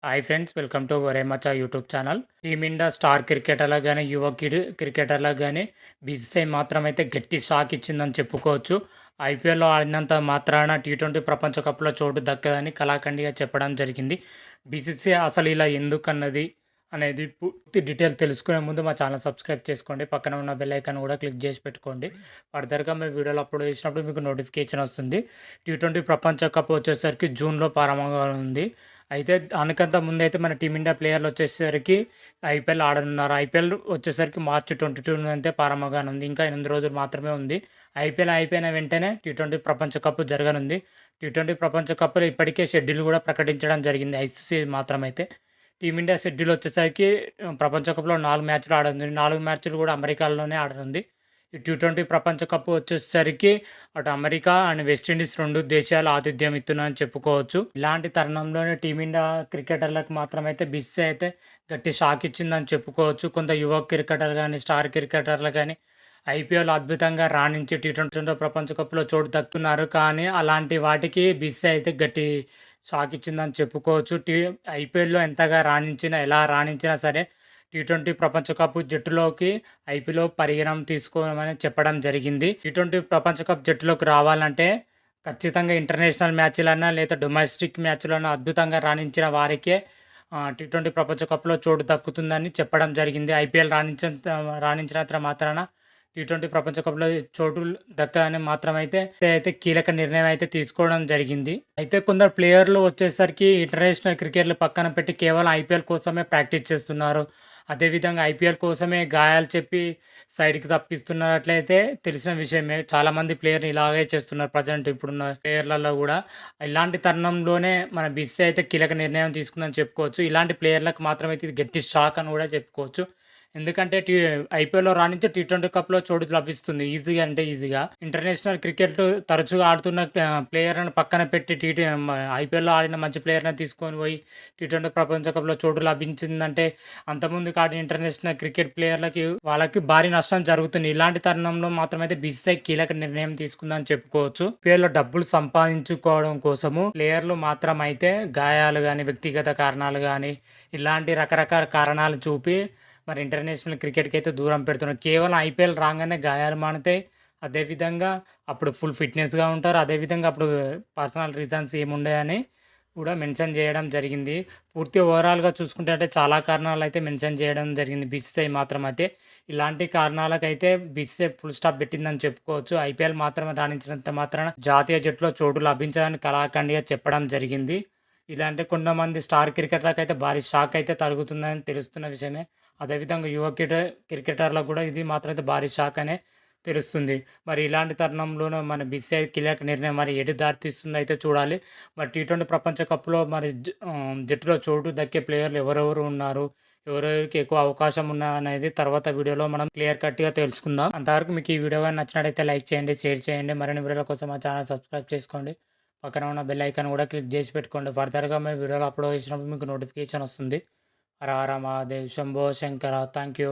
Hi friends, welcome to వరేమచా YouTube channel. Team India star క్రికెటర్లకు కానీ యువ క్రికెటర్లకు కానీ బీసీసీఐ మాత్రం అయితే గట్టి షాక్ ఇచ్చిందని చెప్పుకోవచ్చు. ఐపీఎల్లో ఆడినంత మాత్రాన టీ20 ప్రపంచ కప్లో చోటు దక్కదని కళాఖండిగా చెప్పడం జరిగింది. బీసీసీఐ అసలు ఇలా ఎందుకన్నది అనేది పూర్తి డీటెయిల్ తెలుసుకునే ముందు మా ఛానల్ సబ్స్క్రైబ్ చేసుకోండి. పక్కన ఉన్న బెల్ ఐకాన్ కూడా క్లిక్ చేసి పెట్టుకోండి. ఫర్దర్గా మేము వీడియోలు అప్లోడ్ చేసినప్పుడు మీకు నోటిఫికేషన్ వస్తుంది. టీ20 ప్రపంచ కప్ వచ్చేసరికి జూన్లో ప్రారంభంగా ఉంది. అయితే దానికంటే ముందైతే మన టీమిండియా ప్లేయర్లు వచ్చేసరికి ఐపీఎల్ ఆడనున్నారు. ఐపీఎల్ వచ్చేసరికి మార్చి 22 అయితే ప్రారంభంగానుంది. ఇంకా 8 రోజులు మాత్రమే ఉంది. ఐపీఎల్ అయిపోయిన వెంటనే టీ20 ప్రపంచ కప్ జరగనుంది. టీ20 ప్రపంచ కప్లో ఇప్పటికే షెడ్యూల్ కూడా ప్రకటించడం జరిగింది ఐసీసీ మాత్రమైతే. టీమిండియా షెడ్యూల్ వచ్చేసరికి ప్రపంచ కప్లో 4 మ్యాచ్లు ఆడనుంది. 4 మ్యాచ్లు కూడా అమెరికాలోనే ఆడనుంది. ఈ టీ20 ప్రపంచ కప్ వచ్చేసరికి అటు అమెరికా అండ్ వెస్టిండీస్ 2 దేశాలు ఆతిథ్యం ఇస్తున్నాయని చెప్పుకోవచ్చు. ఇలాంటి తరుణంలోనే టీమిండియా క్రికెటర్లకు మాత్రమైతే బీసీసీఐ అయితే గట్టి షాక్ ఇచ్చిందని చెప్పుకోవచ్చు. కొంత యువ క్రికెటర్ కానీ స్టార్ క్రికెటర్లు కానీ ఐపీఎల్ అద్భుతంగా రాణించి టీ20 ప్రపంచ కప్లో చోటు దక్కుతున్నారు. కానీ అలాంటి వాటికి బీసీసీఐ అయితే గట్టి షాక్ ఇచ్చిందని చెప్పుకోవచ్చు. ఐపీఎల్లో ఎంతగా రాణించినా ఎలా రాణించినా సరే టీ20 ప్రపంచ కప్ జట్టులోకి ఐపీఎల్లో పరిగణం తీసుకోమని చెప్పడం జరిగింది. టీ20 ప్రపంచ కప్ జట్టులోకి రావాలంటే ఖచ్చితంగా ఇంటర్నేషనల్ మ్యాచ్లన్నా లేదా డొమెస్టిక్ మ్యాచ్లన్నా అద్భుతంగా రాణించిన వారికే టీ20 ప్రపంచ కప్లో చోటు దక్కుతుందని చెప్పడం జరిగింది. ఐపీఎల్ రాణించినంత మాత్రాన టీ20 ప్రపంచ కప్లో చోటు దక్కని మాత్రమైతే కీలక నిర్ణయం అయితే తీసుకోవడం జరిగింది. అయితే కొందరు ప్లేయర్లు వచ్చేసరికి ఇంటర్నేషనల్ క్రికెట్లు పక్కన పెట్టి కేవలం ఐపీఎల్ కోసమే ప్రాక్టీస్ చేస్తున్నారు. అదేవిధంగా ఐపీఎల్ కోసమే గాయాలు చెప్పి సైడ్కి తప్పిస్తున్నట్లయితే తెలిసిన విషయమే. చాలామంది ప్లేయర్ని ఇలాగే చేస్తున్నారు ప్రజెంట్ ఇప్పుడున్న ప్లేయర్లలో కూడా. ఇలాంటి తరుణంలోనే మన బీసీసీఐ అయితే కీలక నిర్ణయం తీసుకుందని చెప్పుకోవచ్చు. ఇలాంటి ప్లేయర్లకు మాత్రమైతే ఇది గట్టి షాక్ అని కూడా చెప్పుకోవచ్చు. ఎందుకంటే ఐపీఎల్‌లో రాణించి టీ20 కప్‌లో చోటు లభిస్తుంది. ఈజీగా అంటే ఈజీగా. ఇంటర్నేషనల్ క్రికెట్ తరచుగా ఆడుతున్న ప్లేయర్‌లను పక్కన పెట్టి ఐపీఎల్‌లో ఆడిన మంచి ప్లేయర్‌ని తీసుకొని పోయి టీ20 ప్రపంచ కప్‌లో చోటు లభించిందంటే అంతకుముందుకు ఆడిన ఇంటర్నేషనల్ క్రికెట్ ప్లేయర్‌లకి వాళ్ళకి భారీ నష్టం జరుగుతుంది. ఇలాంటి తరుణంలో మాత్రమైతే బీసీసీఐ కీలక నిర్ణయం తీసుకుందని చెప్పుకోవచ్చు. ఐపీఎల్‌లో డబ్బులు సంపాదించుకోవడం కోసము ప్లేయర్లు మాత్రం అయితే గాయాలు గానీ, వ్యక్తిగత కారణాలు గానీ ఇలాంటి రకరకాల కారణాలు చూపి మరి ఇంటర్నేషనల్ క్రికెట్‌కి అయితే దూరం పెడుతున్నారు. కేవలం ఐపీఎల్ రాంగానే గాయాలు మానుతాయి. అదేవిధంగా అప్పుడు ఫుల్ ఫిట్‌నెస్‌గా ఉంటారు. అదేవిధంగా అప్పుడు పర్సనల్ రీజన్స్ ఏముండయని కూడా మెన్షన్ చేయడం జరిగింది. పూర్తి ఓవరాల్‌గా చూసుకుంటే అంటే చాలా కారణాలు అయితే మెన్షన్ చేయడం జరిగింది బీసీసీఐ మాత్రం అయితే. ఇలాంటి కారణాలకైతే బీసీసీఐ ఫుల్ స్టాప్ పెట్టిందని చెప్పుకోవచ్చు. ఐపీఎల్ మాత్రమే రాణించినంత మాత్రాన జాతీయ జట్టులో చోటు లభించదని కళాఖండిగా చెప్పడం జరిగింది. ఇలాంటి కొంతమంది స్టార్ క్రికెటర్లకైతే భారీ షాక్ అయితే తగులుతుందని తెలుస్తున్న విషయమే. అదేవిధంగా యువ క్రికెటర్లకు కూడా ఇది మాత్రం అయితే భారీ షాక్ అనే తెలుస్తుంది. మరి ఇలాంటి తరుణంలోనూ మన బీసీసీఐ కీలక నిర్ణయం మరి ఎటు దారి తీస్తుందో అయితే చూడాలి. మరి టీ20 ప్రపంచ కప్‌లో మరి జట్టులో చోటు దక్కే ప్లేయర్లు ఎవరెవరు ఉన్నారు? ఎవరెవరికి ఎక్కువ అవకాశం ఉన్నదనేది తర్వాత వీడియోలో మనం క్లియర్ కట్‌గా తెలుసుకుందాం. అంతవరకు మీకు ఈ వీడియో గాని నచ్చినట్టయితే లైక్ చేయండి, షేర్ చేయండి. మరిన్ని వీడియోల కోసం మా ఛానల్ సబ్స్క్రైబ్ చేసుకోండి. పక్కన ఉన్న బెల్ ఐకాన్ కూడా క్లిక్ చేసి పెట్టుకోండి. ఫర్దర్‌గా మేము వీడియోలు అప్లోడ్ చేసినప్పుడు మీకు నోటిఫికేషన్ వస్తుంది. హర హర మహాదేవ్, శంభో శంకర. Thank you.